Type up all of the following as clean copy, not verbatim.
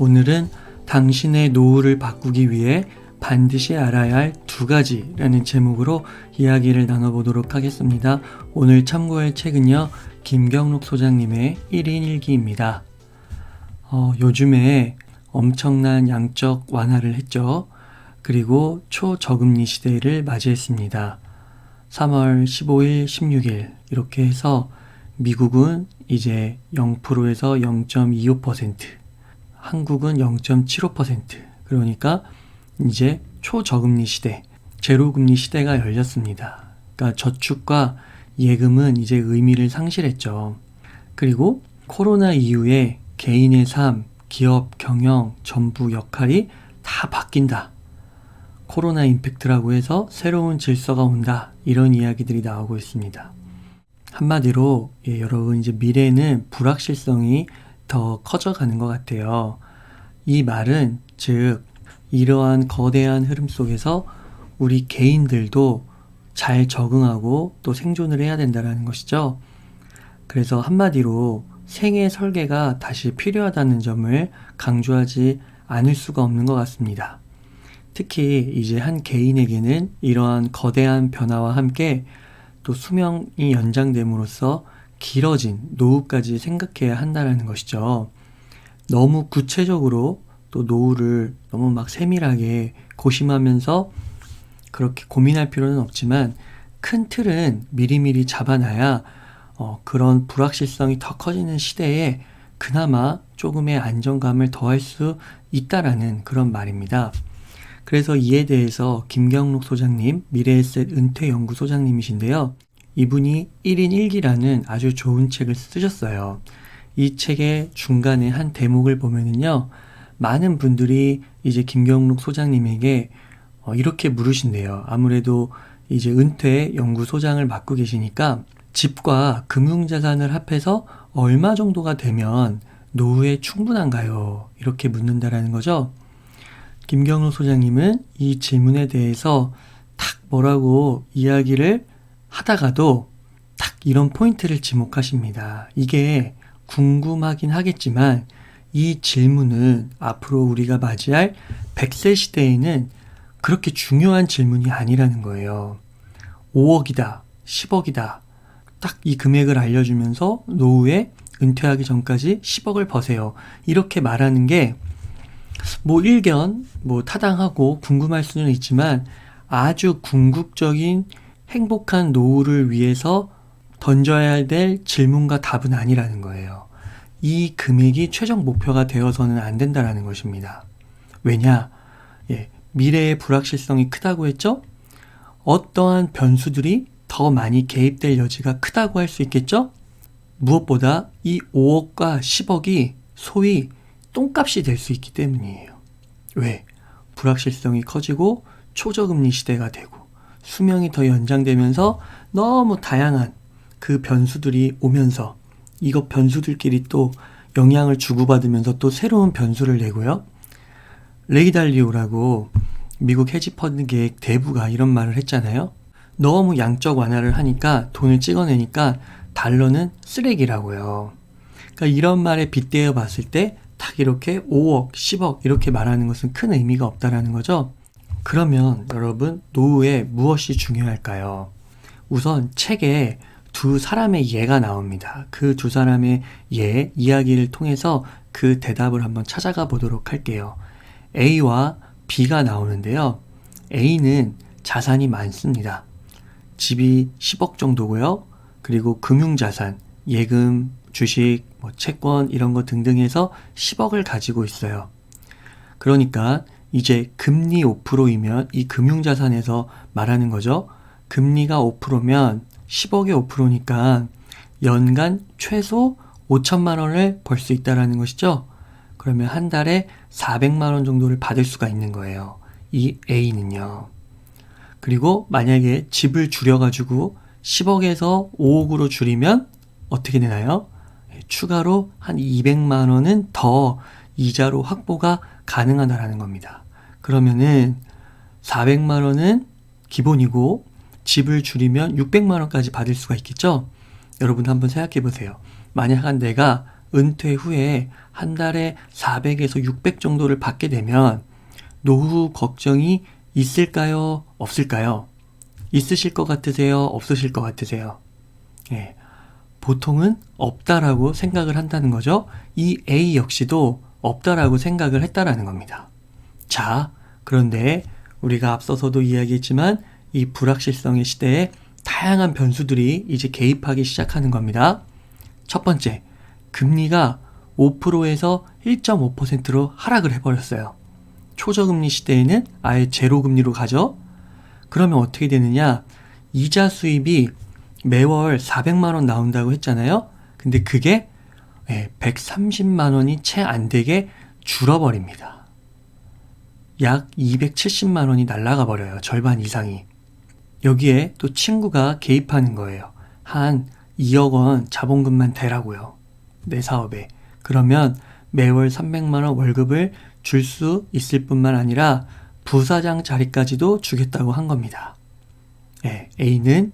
오늘은 당신의 노후를 바꾸기 위해 반드시 알아야 할 2가지라는 제목으로 이야기를 나눠보도록 하겠습니다. 오늘 참고할 책은요, 김경록 소장님의 1인 일기입니다. 요즘에 엄청난 양적 완화를 했죠. 그리고 초저금리 시대를 맞이했습니다. 3월 15일, 16일 이렇게 해서 미국은 이제 0%에서 0.25%, 한국은 0.75%, 그러니까 이제 초저금리 시대, 제로금리 시대가 열렸습니다. 그러니까 저축과 예금은 이제 의미를 상실했죠. 그리고 코로나 이후에 개인의 삶, 기업, 경영, 정부 역할이 다 바뀐다. 코로나 임팩트라고 해서 새로운 질서가 온다. 이런 이야기들이 나오고 있습니다. 한마디로 여러분 이제 미래는 불확실성이 더 커져가는 것 같아요. 이 말은 즉 이러한 거대한 흐름 속에서 우리 개인들도 잘 적응하고 또 생존을 해야 된다는 것이죠. 그래서 한마디로 생애 설계가 다시 필요하다는 점을 강조하지 않을 수가 없는 것 같습니다. 특히 이제 한 개인에게는 이러한 거대한 변화와 함께 또 수명이 연장됨으로써 길어진 노후까지 생각해야 한다는 것이죠. 너무 구체적으로 또 노후를 너무 막 세밀하게 고심하면서 그렇게 고민할 필요는 없지만 큰 틀은 미리미리 잡아놔야 그런 불확실성이 더 커지는 시대에 그나마 조금의 안정감을 더할 수 있다라는 그런 말입니다. 그래서 이에 대해서 김경록 소장님, 미래에셋 은퇴연구 소장님이신데요. 이분이 1인 일기라는 아주 좋은 책을 쓰셨어요. 이 책의 중간에 한 대목을 보면은요, 많은 분들이 이제 김경록 소장님에게 이렇게 물으신대요. 아무래도 이제 은퇴 연구소장을 맡고 계시니까 집과 금융자산을 합해서 얼마 정도가 되면 노후에 충분한가요? 이렇게 묻는다라는 거죠. 김경록 소장님은 이 질문에 대해서 탁 뭐라고 이야기를 하다가도 딱 이런 포인트를 지목하십니다. 이게 궁금하긴 하겠지만 이 질문은 앞으로 우리가 맞이할 100세 시대에는 그렇게 중요한 질문이 아니라는 거예요. 5억이다, 10억이다. 딱 이 금액을 알려주면서 노후에 은퇴하기 전까지 10억을 버세요. 이렇게 말하는 게 일견, 타당하고 궁금할 수는 있지만 아주 궁극적인 행복한 노후를 위해서 던져야 될 질문과 답은 아니라는 거예요. 이 금액이 최종 목표가 되어서는 안 된다는 것입니다. 왜냐? 미래의 불확실성이 크다고 했죠? 어떠한 변수들이 더 많이 개입될 여지가 크다고 할 수 있겠죠? 무엇보다 이 5억과 10억이 소위 똥값이 될 수 있기 때문이에요. 왜? 불확실성이 커지고 초저금리 시대가 되고 수명이 더 연장되면서 너무 다양한 그 변수들이 오면서 이것 변수들끼리 또 영향을 주고받으면서 또 새로운 변수를 내고요. 레이 달리오라고 미국 헤지펀드 계획 대부가 이런 말을 했잖아요. 너무 양적 완화를 하니까 돈을 찍어내니까 달러는 쓰레기라고요. 그러니까 이런 말에 빗대어 봤을 때 딱 이렇게 5억, 10억 이렇게 말하는 것은 큰 의미가 없다라는 거죠. 그러면 여러분 노후에 무엇이 중요할까요? 우선 책에 2사람의 예가 나옵니다. 그 2사람의 예, 이야기를 통해서 그 대답을 한번 찾아가 보도록 할게요. A와 B가 나오는데요. A는 자산이 많습니다. 집이 10억 정도고요. 그리고 금융자산, 예금, 주식, 채권 이런 거 등등 해서 10억을 가지고 있어요. 그러니까 이제 금리 5%이면 이 금융자산에서 말하는 거죠. 금리가 5%면 10억에 5%니까 연간 최소 5천만 원을 벌 수 있다는 것이죠. 그러면 한 달에 400만 원 정도를 받을 수가 있는 거예요. 이 A는요. 그리고 만약에 집을 줄여가지고 10억에서 5억으로 줄이면 어떻게 되나요? 추가로 한 200만 원은 더 이자로 확보가 가능하다라는 겁니다. 그러면은 400만 원은 기본이고 집을 줄이면 600만 원까지 받을 수가 있겠죠? 여러분 한번 생각해 보세요. 만약 내가 은퇴 후에 한 달에 400에서 600 정도를 받게 되면 노후 걱정이 있을까요? 없을까요? 있으실 것 같으세요? 없으실 것 같으세요? 예, 보통은 없다라고 생각을 한다는 거죠. 이 A 역시도 없다라고 생각을 했다라는 겁니다. 자, 그런데 우리가 앞서서도 이야기했지만 이 불확실성의 시대에 다양한 변수들이 이제 개입하기 시작하는 겁니다. 첫 번째, 금리가 5%에서 1.5%로 하락을 해버렸어요. 초저금리 시대에는 아예 제로금리로 가죠. 그러면 어떻게 되느냐? 이자 수입이 매월 400만 원 나온다고 했잖아요. 근데 그게 130만 원이 채 안 되게 줄어버립니다. 약 270만 원이 날아가 버려요. 절반 이상이. 여기에 또 친구가 개입하는 거예요. 한 2억 원 자본금만 대라고요. 내 사업에. 그러면 매월 300만 원 월급을 줄 수 있을 뿐만 아니라 부사장 자리까지도 주겠다고 한 겁니다. A는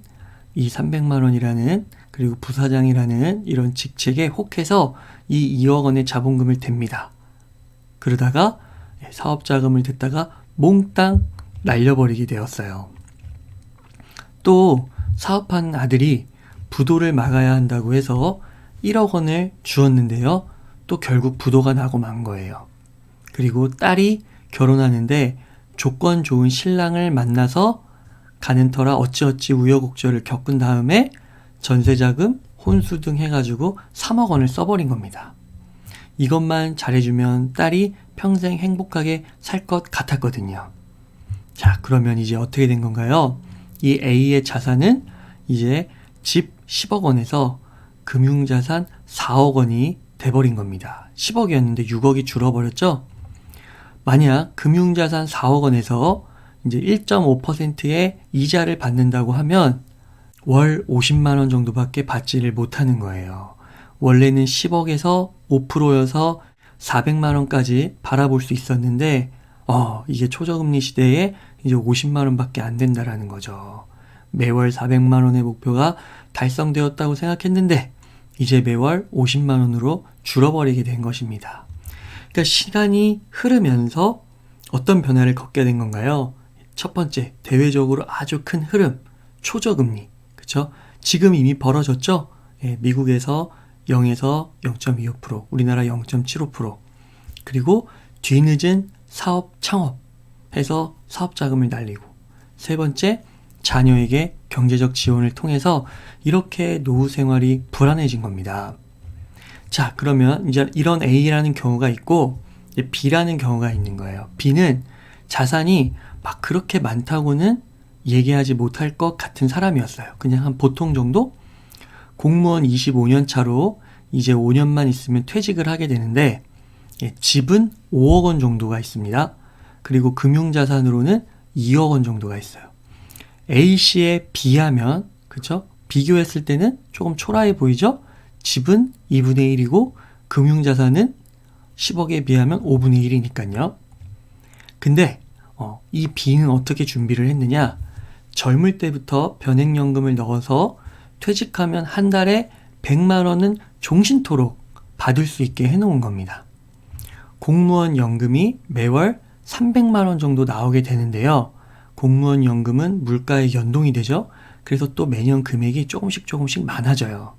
이 300만 원이라는 그리고 부사장이라는 이런 직책에 혹해서 이 2억 원의 자본금을 댑니다. 그러다가 사업 자금을 댔다가 몽땅 날려버리게 되었어요. 또 사업하는 아들이 부도를 막아야 한다고 해서 1억 원을 주었는데요. 또 결국 부도가 나고 만 거예요. 그리고 딸이 결혼하는데 조건 좋은 신랑을 만나서 가는 터라 어찌어찌 우여곡절을 겪은 다음에 전세자금, 혼수 등 해가지고 3억 원을 써버린 겁니다. 이것만 잘해주면 딸이 평생 행복하게 살 것 같았거든요. 자, 그러면 이제 어떻게 된 건가요? 이 A의 자산은 이제 집 10억 원에서 금융자산 4억 원이 돼버린 겁니다. 10억이었는데 6억이 줄어버렸죠? 만약 금융자산 4억 원에서 이제 1.5%의 이자를 받는다고 하면 월 50만 원 정도밖에 받지를 못하는 거예요. 원래는 10억에서 5%여서 400만 원까지 바라볼 수 있었는데 이게 초저금리 시대에 이제 50만 원밖에 안 된다라는 거죠. 매월 400만 원의 목표가 달성되었다고 생각했는데 이제 매월 50만 원으로 줄어버리게 된 것입니다. 그러니까 시간이 흐르면서 어떤 변화를 겪게 된 건가요? 첫 번째, 대외적으로 아주 큰 흐름, 초저금리. 그쵸? 지금 이미 벌어졌죠? 미국에서 0에서 0.25%, 우리나라 0.75%. 그리고 뒤늦은 사업 창업해서 사업 자금을 날리고. 세 번째, 자녀에게 경제적 지원을 통해서 이렇게 노후 생활이 불안해진 겁니다. 자, 그러면 이제 이런 A라는 경우가 있고 B라는 경우가 있는 거예요. B는 자산이 막 그렇게 많다고는 얘기하지 못할 것 같은 사람이었어요. 그냥 한 보통 정도? 공무원 25년 차로 이제 5년만 있으면 퇴직을 하게 되는데 집은 5억 원 정도가 있습니다. 그리고 금융자산으로는 2억 원 정도가 있어요. A씨에 비하면, 그쵸? 비교했을 때는 조금 초라해 보이죠? 집은 2분의 1이고 금융자산은 10억에 비하면 5분의 1이니까요. 근데 이 B는 어떻게 준비를 했느냐? 젊을 때부터 변액연금을 넣어서 퇴직하면 한 달에 100만 원은 종신토록 받을 수 있게 해놓은 겁니다. 공무원 연금이 매월 300만 원 정도 나오게 되는데요. 공무원 연금은 물가에 연동이 되죠. 그래서 또 매년 금액이 조금씩 많아져요.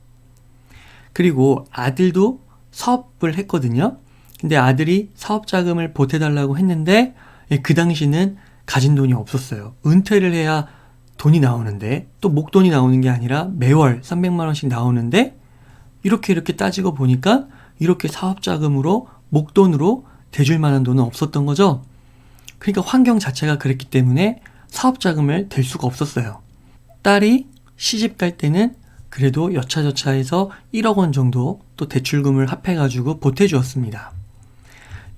그리고 아들도 사업을 했거든요. 근데 아들이 사업 자금을 보태달라고 했는데 그 당시는 가진 돈이 없었어요. 은퇴를 해야 돈이 나오는데 또 목돈이 나오는 게 아니라 매월 300만 원씩 나오는데 이렇게 따지고 보니까 이렇게 사업 자금으로 목돈으로 대줄 만한 돈은 없었던 거죠. 그러니까 환경 자체가 그랬기 때문에 사업 자금을 댈 수가 없었어요. 딸이 시집 갈 때는 그래도 여차저차해서 1억 원 정도 또 대출금을 합해가지고 보태주었습니다.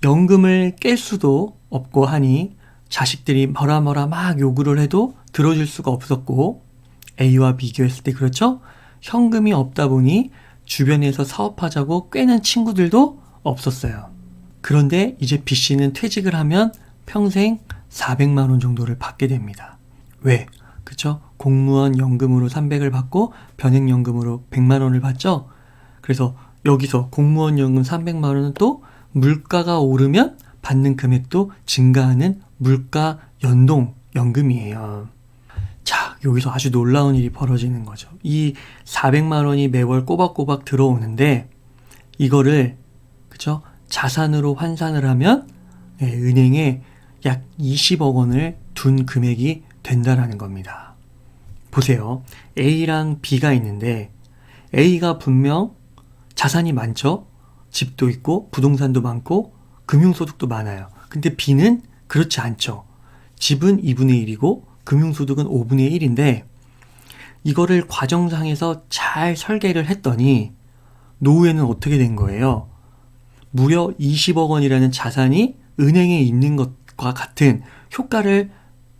연금을 깰 수도 없고 하니 자식들이 뭐라 막 요구를 해도 들어줄 수가 없었고 A와 비교했을 때 그렇죠? 현금이 없다 보니 주변에서 사업하자고 꿰는 친구들도 없었어요. 그런데 이제 B씨는 퇴직을 하면 평생 400만 원 정도를 받게 됩니다. 왜? 그쵸? 공무원 연금으로 300을 받고 변액연금으로 100만 원을 받죠? 그래서 여기서 공무원 연금 300만 원은 또 물가가 오르면 받는 금액도 증가하는 물가 연동 연금이에요. 자, 여기서 아주 놀라운 일이 벌어지는 거죠. 이 400만 원이 매월 꼬박꼬박 들어오는데 이거를 그죠? 자산으로 환산을 하면 은행에 약 20억 원을 둔 금액이 된다라는 겁니다. 보세요. A랑 B가 있는데 A가 분명 자산이 많죠? 집도 있고 부동산도 많고 금융소득도 많아요. 근데 B는 그렇지 않죠. 집은 2분의 1이고 금융소득은 5분의 1인데 이거를 과정상에서 잘 설계를 했더니 노후에는 어떻게 된 거예요? 무려 20억 원이라는 자산이 은행에 있는 것과 같은 효과를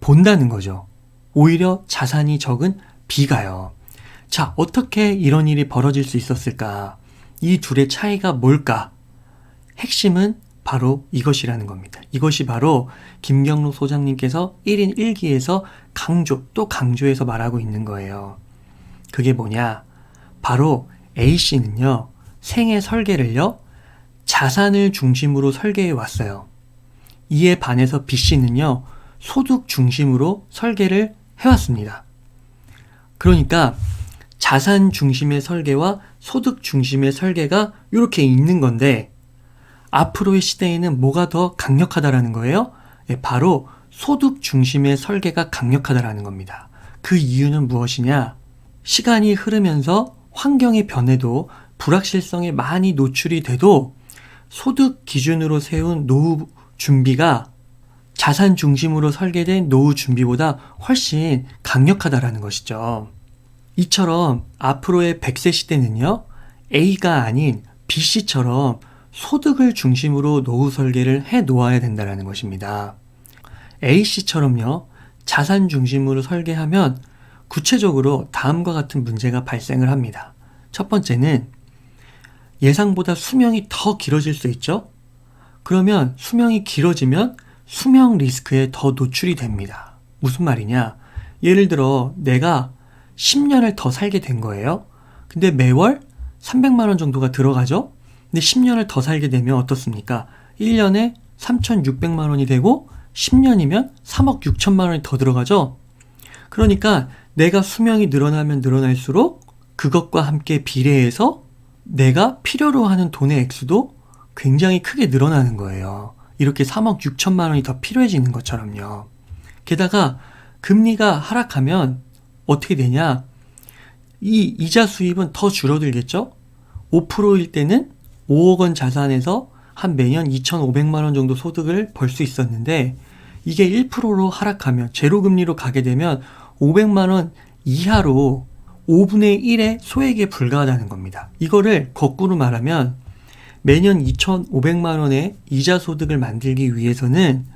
본다는 거죠. 오히려 자산이 적은 B가요. 자, 어떻게 이런 일이 벌어질 수 있었을까? 이 둘의 차이가 뭘까? 핵심은 바로 이것이라는 겁니다. 이것이 바로 김경록 소장님께서 1인 1기에서 또 강조해서 말하고 있는 거예요. 그게 뭐냐? 바로 A씨는요, 생애 설계를요, 자산을 중심으로 설계해 왔어요. 이에 반해서 B씨는요, 소득 중심으로 설계를 해왔습니다. 그러니까 자산 중심의 설계와 소득 중심의 설계가 이렇게 있는 건데 앞으로의 시대에는 뭐가 더 강력하다라는 거예요? 바로 소득 중심의 설계가 강력하다라는 겁니다. 그 이유는 무엇이냐? 시간이 흐르면서 환경의 변해도 불확실성에 많이 노출이 돼도 소득 기준으로 세운 노후 준비가 자산 중심으로 설계된 노후 준비보다 훨씬 강력하다라는 것이죠. 이처럼 앞으로의 100세 시대는요, A가 아닌 B씨처럼 소득을 중심으로 노후 설계를 해 놓아야 된다는 것입니다. A씨처럼요, 자산 중심으로 설계하면 구체적으로 다음과 같은 문제가 발생을 합니다. 첫 번째는 예상보다 수명이 더 길어질 수 있죠? 그러면 수명이 길어지면 수명 리스크에 더 노출이 됩니다. 무슨 말이냐? 예를 들어 내가 10년을 더 살게 된 거예요. 근데 매월 300만 원 정도가 들어가죠? 근데 10년을 더 살게 되면 어떻습니까? 1년에 3,600만 원이 되고 10년이면 3억 6천만 원이 더 들어가죠? 그러니까 내가 수명이 늘어나면 늘어날수록 그것과 함께 비례해서 내가 필요로 하는 돈의 액수도 굉장히 크게 늘어나는 거예요. 이렇게 3억 6천만 원이 더 필요해지는 것처럼요. 게다가 금리가 하락하면 어떻게 되냐? 이 이자 수입은 더 줄어들겠죠? 5%일 때는 5억 원 자산에서 한 매년 2,500만 원 정도 소득을 벌 수 있었는데 이게 1%로 하락하면 제로금리로 가게 되면 500만 원 이하로 5분의 1의 소액에 불과하다는 겁니다. 이거를 거꾸로 말하면 매년 2,500만 원의 이자 소득을 만들기 위해서는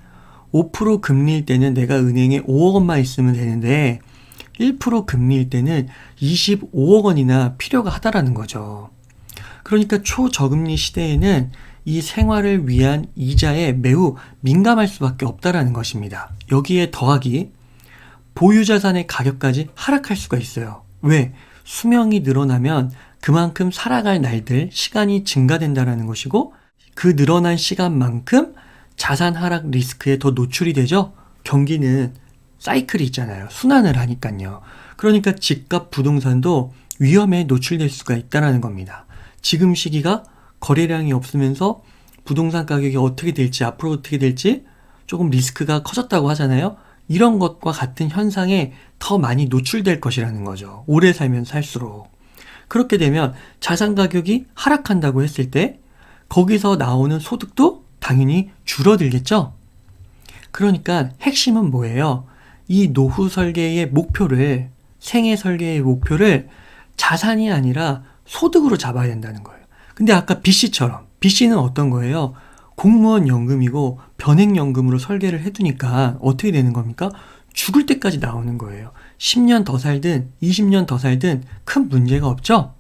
5% 금리일 때는 내가 은행에 5억 원만 있으면 되는데 1% 금리일 때는 25억 원이나 필요가 하다라는 거죠. 그러니까 초저금리 시대에는 이 생활을 위한 이자에 매우 민감할 수밖에 없다라는 것입니다. 여기에 더하기 보유자산의 가격까지 하락할 수가 있어요. 왜? 수명이 늘어나면 그만큼 살아갈 날들, 시간이 증가된다는 것이고 그 늘어난 시간만큼 자산 하락 리스크에 더 노출이 되죠. 경기는 사이클이 있잖아요. 순환을 하니까요. 그러니까 집값 부동산도 위험에 노출될 수가 있다는 겁니다. 지금 시기가 거래량이 없으면서 부동산 가격이 어떻게 될지 앞으로 어떻게 될지 조금 리스크가 커졌다고 하잖아요. 이런 것과 같은 현상에 더 많이 노출될 것이라는 거죠. 오래 살면 살수록. 그렇게 되면 자산 가격이 하락한다고 했을 때 거기서 나오는 소득도 당연히 줄어들겠죠. 그러니까 핵심은 뭐예요? 이 노후 설계의 목표를, 생애 설계의 목표를 자산이 아니라 소득으로 잡아야 된다는 거예요. 근데 아까 B씨처럼, B씨는 어떤 거예요? 공무원 연금이고 변액연금으로 설계를 해두니까 어떻게 되는 겁니까? 죽을 때까지 나오는 거예요. 10년 더 살든 20년 더 살든 큰 문제가 없죠?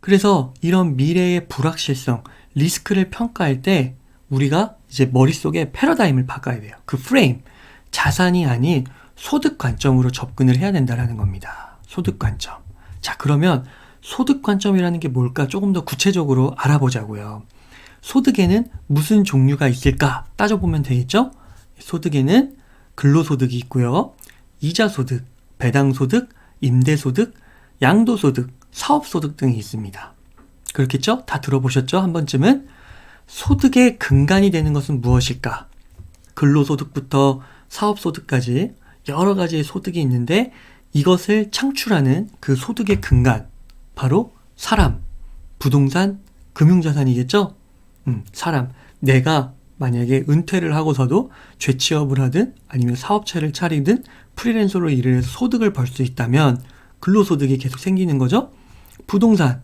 그래서 이런 미래의 불확실성, 리스크를 평가할 때 우리가 이제 머릿속에 패러다임을 바꿔야 돼요. 그 프레임, 자산이 아닌 소득 관점으로 접근을 해야 된다는 겁니다. 소득 관점. 자, 그러면 소득 관점이라는 게 뭘까 조금 더 구체적으로 알아보자고요. 소득에는 무슨 종류가 있을까 따져보면 되겠죠? 소득에는 근로소득이 있고요. 이자소득, 배당소득, 임대소득, 양도소득, 사업소득 등이 있습니다. 그렇겠죠? 다 들어보셨죠? 한 번쯤은. 소득의 근간이 되는 것은 무엇일까? 근로소득부터 사업소득까지 여러 가지의 소득이 있는데 이것을 창출하는 그 소득의 근간, 바로 사람, 부동산, 금융자산이겠죠? 사람. 내가 만약에 은퇴를 하고서도 재취업을 하든 아니면 사업체를 차리든 프리랜서로 일을 해서 소득을 벌 수 있다면 근로소득이 계속 생기는 거죠. 부동산.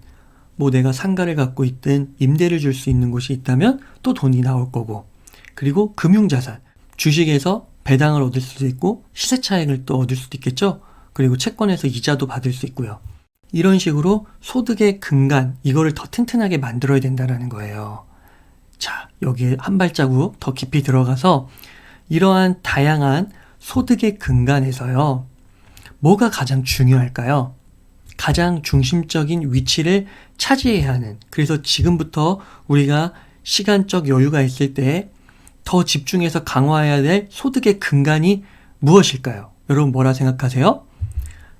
뭐 내가 상가를 갖고 있든 임대를 줄 수 있는 곳이 있다면 또 돈이 나올 거고. 그리고 금융자산. 주식에서 배당을 얻을 수도 있고 시세 차익을 또 얻을 수도 있겠죠. 그리고 채권에서 이자도 받을 수 있고요. 이런 식으로 소득의 근간, 이거를 더 튼튼하게 만들어야 된다는 거예요. 자, 여기에 한 발자국 더 깊이 들어가서 이러한 다양한 소득의 근간에서요. 뭐가 가장 중요할까요? 가장 중심적인 위치를 차지해야 하는, 그래서 지금부터 우리가 시간적 여유가 있을 때 더 집중해서 강화해야 될 소득의 근간이 무엇일까요? 여러분 뭐라 생각하세요?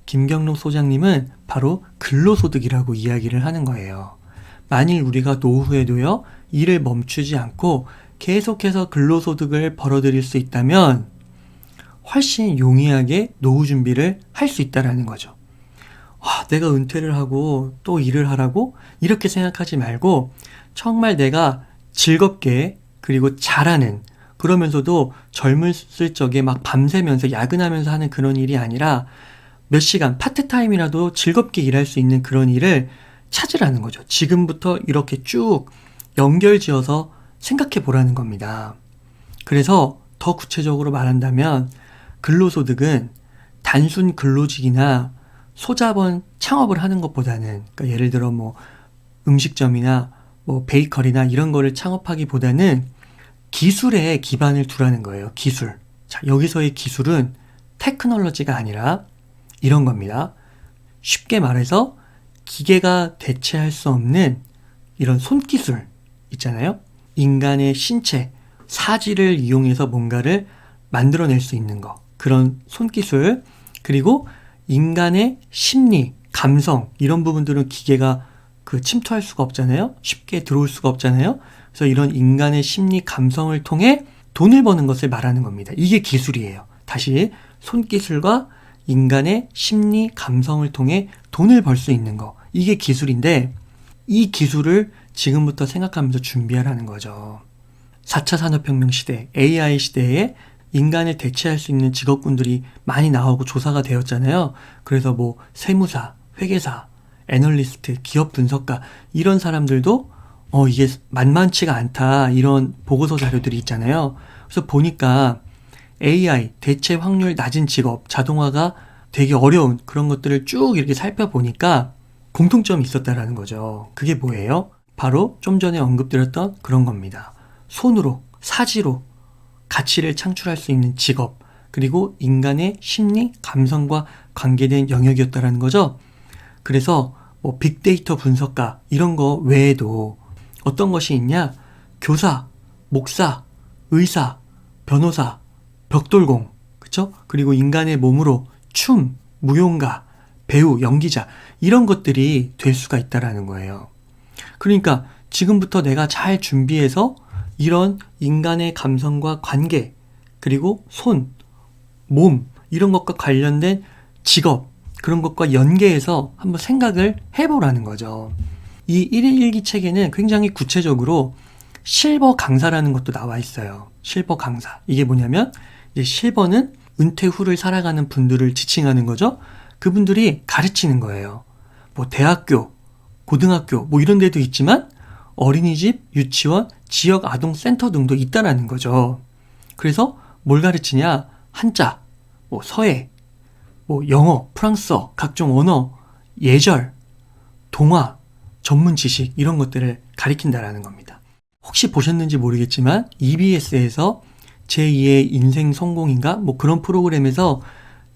김경록 소장님은 바로 근로소득이라고 이야기를 하는 거예요. 만일 우리가 노후에도요, 일을 멈추지 않고 계속해서 근로소득을 벌어들일 수 있다면 훨씬 용이하게 노후 준비를 할 수 있다는 거죠. 내가 은퇴를 하고 또 일을 하라고? 이렇게 생각하지 말고 정말 내가 즐겁게 그리고 잘하는, 그러면서도 젊었을 적에 막 밤새면서 야근하면서 하는 그런 일이 아니라 몇 시간 파트타임이라도 즐겁게 일할 수 있는 그런 일을 찾으라는 거죠. 지금부터 이렇게 쭉 연결지어서 생각해 보라는 겁니다. 그래서 더 구체적으로 말한다면 근로소득은 단순 근로직이나 소자본 창업을 하는 것보다는, 그러니까 예를 들어 뭐 음식점이나 뭐 베이커리나 이런 거를 창업하기보다는 기술에 기반을 두라는 거예요. 기술. 자, 여기서의 기술은 테크놀로지가 아니라 이런 겁니다. 쉽게 말해서 기계가 대체할 수 없는 이런 손기술 있잖아요. 인간의 신체, 사지를 이용해서 뭔가를 만들어낼 수 있는 거. 그런 손기술. 그리고 인간의 심리, 감성, 이런 부분들은 기계가 침투할 수가 없잖아요. 쉽게 들어올 수가 없잖아요. 그래서 이런 인간의 심리, 감성을 통해 돈을 버는 것을 말하는 겁니다. 이게 기술이에요. 다시 손기술과 인간의 심리, 감성을 통해 돈을 벌 수 있는 거. 이게 기술인데 이 기술을 지금부터 생각하면서 준비하라는 거죠. 4차 산업혁명 시대, AI 시대에 인간을 대체할 수 있는 직업군들이 많이 나오고 조사가 되었잖아요. 그래서 뭐 세무사, 회계사, 애널리스트, 기업 분석가 이런 사람들도 이게 만만치가 않다, 이런 보고서 자료들이 있잖아요. 그래서 보니까 AI, 대체 확률 낮은 직업, 자동화가 되게 어려운 그런 것들을 쭉 이렇게 살펴보니까 공통점이 있었다라는 거죠. 그게 뭐예요? 바로 좀 전에 언급드렸던 그런 겁니다. 손으로, 사지로 가치를 창출할 수 있는 직업, 그리고 인간의 심리, 감성과 관계된 영역이었다라는 거죠. 그래서 뭐 빅데이터 분석가 이런 거 외에도 어떤 것이 있냐? 교사, 목사, 의사, 변호사, 벽돌공, 그쵸? 그리고 인간의 몸으로 춤, 무용가, 배우, 연기자 이런 것들이 될 수가 있다라는 거예요. 그러니까 지금부터 내가 잘 준비해서 이런 인간의 감성과 관계, 그리고 손, 몸 이런 것과 관련된 직업, 그런 것과 연계해서 한번 생각을 해보라는 거죠. 이 1일 일기 책에는 굉장히 구체적으로 실버 강사라는 것도 나와 있어요. 실버 강사. 이게 뭐냐면 이제 실버는 은퇴 후를 살아가는 분들을 지칭하는 거죠. 그분들이 가르치는 거예요. 뭐 대학교, 고등학교 뭐 이런 데도 있지만 어린이집, 유치원, 지역 아동센터 등도 있다라는 거죠. 그래서 뭘 가르치냐? 한자, 뭐 서예, 뭐 영어, 프랑스어, 각종 언어, 예절, 동화, 전문 지식 이런 것들을 가리킨다라는 겁니다. 혹시 보셨는지 모르겠지만 EBS에서 제2의 인생 성공인가? 뭐 그런 프로그램에서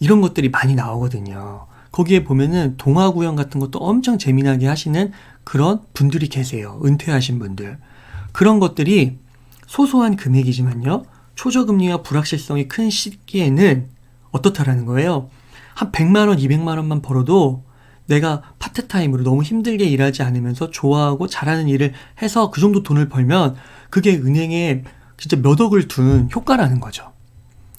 이런 것들이 많이 나오거든요. 거기에 보면은 동화 구형 같은 것도 엄청 재미나게 하시는 그런 분들이 계세요. 은퇴하신 분들. 그런 것들이 소소한 금액이지만요. 초저금리와 불확실성이 큰 시기에는 어떻다라는 거예요. 한 100만 원, 200만 원만 벌어도 내가 파트타임으로 너무 힘들게 일하지 않으면서 좋아하고 잘하는 일을 해서 그 정도 돈을 벌면 그게 은행에 진짜 몇 억을 둔 효과라는 거죠.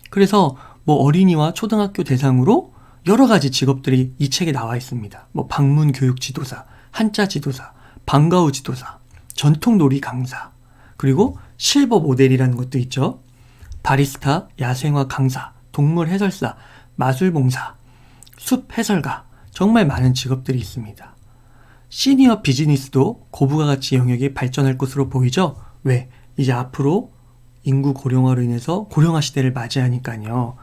그래서 뭐 어린이와 초등학교 대상으로 여러 가지 직업들이 이 책에 나와 있습니다. 뭐 방문 교육 지도사, 한자 지도사, 방과후 지도사, 전통 놀이 강사, 그리고 실버 모델이라는 것도 있죠. 바리스타, 야생화 강사, 동물 해설사, 마술봉사, 숲 해설가, 정말 많은 직업들이 있습니다. 시니어 비즈니스도 고부가 가치 영역이 발전할 것으로 보이죠? 왜? 이제 앞으로 인구 고령화로 인해서 고령화 시대를 맞이하니까요.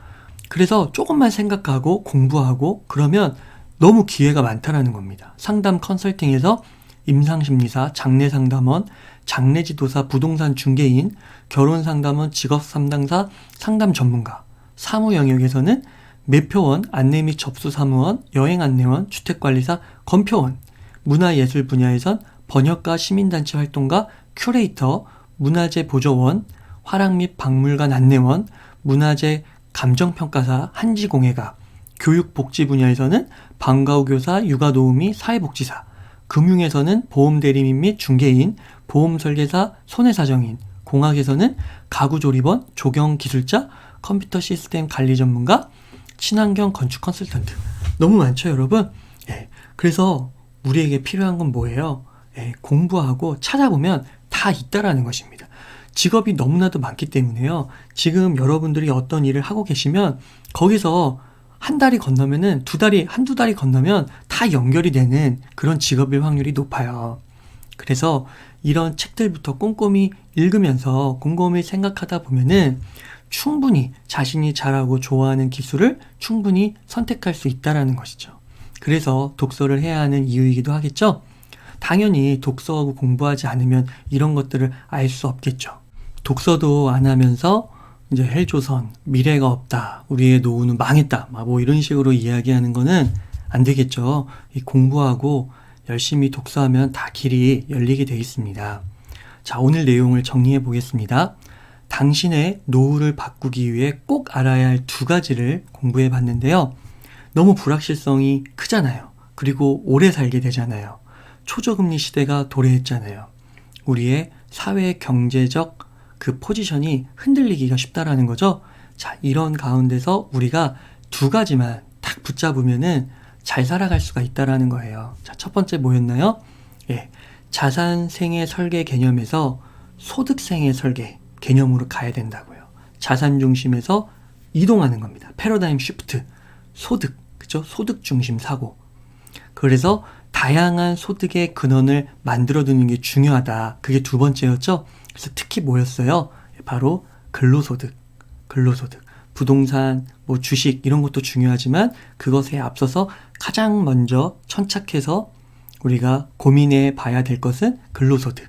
그래서 조금만 생각하고 공부하고 그러면 너무 기회가 많다라는 겁니다. 상담 컨설팅에서 임상심리사, 장례상담원, 장례지도사, 부동산 중개인, 결혼상담원, 직업상담사, 상담 전문가, 사무 영역에서는 매표원, 안내 및 접수 사무원, 여행 안내원, 주택관리사, 검표원, 문화예술 분야에선 번역가, 시민단체 활동가, 큐레이터, 문화재 보조원, 화랑 및 박물관 안내원, 문화재 감정평가사, 한지공예가, 교육복지 분야에서는 방과후 교사, 육아도우미, 사회복지사, 금융에서는 보험대리인 및 중개인, 보험설계사, 손해사정인, 공학에서는 가구조리원, 조경기술자, 컴퓨터 시스템 관리 전문가, 친환경 건축 컨설턴트. 너무 많죠, 여러분? 예, 그래서 우리에게 필요한 건 뭐예요? 예, 공부하고 찾아보면 다 있다라는 것입니다. 직업이 너무나도 많기 때문에요. 지금 여러분들이 어떤 일을 하고 계시면 거기서 한 달이 건너면은 한두 달이 건너면 다 연결이 되는 그런 직업일 확률이 높아요. 그래서 이런 책들부터 꼼꼼히 읽으면서 곰곰이 생각하다 보면은 충분히 자신이 잘하고 좋아하는 기술을 충분히 선택할 수 있다라는 것이죠. 그래서 독서를 해야 하는 이유이기도 하겠죠. 당연히 독서하고 공부하지 않으면 이런 것들을 알 수 없겠죠. 독서도 안 하면서 이제 헬조선, 미래가 없다, 우리의 노후는 망했다, 뭐 이런 식으로 이야기하는 거는 안 되겠죠. 이 공부하고 열심히 독서하면 다 길이 열리게 되어 있습니다. 자, 오늘 내용을 정리해 보겠습니다. 당신의 노후를 바꾸기 위해 꼭 알아야 할 2가지를 공부해 봤는데요. 너무 불확실성이 크잖아요. 그리고 오래 살게 되잖아요. 초저금리 시대가 도래했잖아요. 우리의 사회 경제적 그 포지션이 흔들리기가 쉽다라는 거죠. 자, 이런 가운데서 우리가 2가지만 딱 붙잡으면은 잘 살아갈 수가 있다라는 거예요. 자, 첫 번째 뭐였나요? 예, 자산생애 설계 개념에서 소득생애 설계 개념으로 가야 된다고요. 자산 중심에서 이동하는 겁니다. 패러다임 쉬프트, 소득, 그죠? 소득 중심 사고. 그래서 다양한 소득의 근원을 만들어두는 게 중요하다. 그게 2번째였죠. 그래서 특히 뭐였어요? 바로 근로소득. 부동산, 뭐 주식 이런 것도 중요하지만 그것에 앞서서 가장 먼저 천착해서 우리가 고민해 봐야 될 것은 근로소득.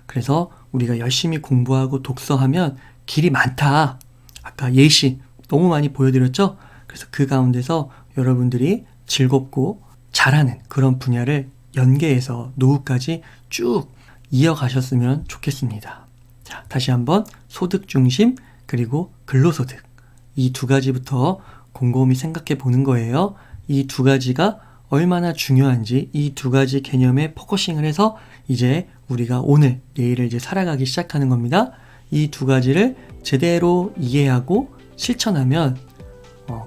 그래서 우리가 열심히 공부하고 독서하면 길이 많다. 아까 예시 너무 많이 보여드렸죠? 그래서 그 가운데서 여러분들이 즐겁고 잘하는 그런 분야를 연계해서 노후까지 쭉 이어가셨으면 좋겠습니다. 자, 다시 한번 소득 중심 그리고 근로소득 이 2가지부터 곰곰이 생각해 보는 거예요. 이 2가지가 얼마나 중요한지 이 2가지 개념에 포커싱을 해서 이제 우리가 오늘 내일을 이제 살아가기 시작하는 겁니다. 이 2가지를 제대로 이해하고 실천하면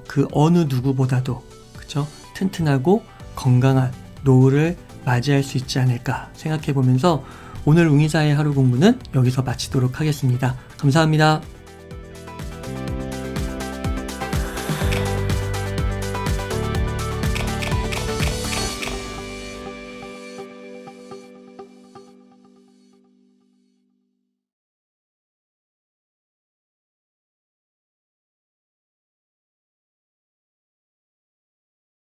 그 어느 누구보다도 그쵸? 튼튼하고 건강한 노후를 맞이할 수 있지 않을까 생각해 보면서 오늘 웅이사의 하루 공부는 여기서 마치도록 하겠습니다. 감사합니다.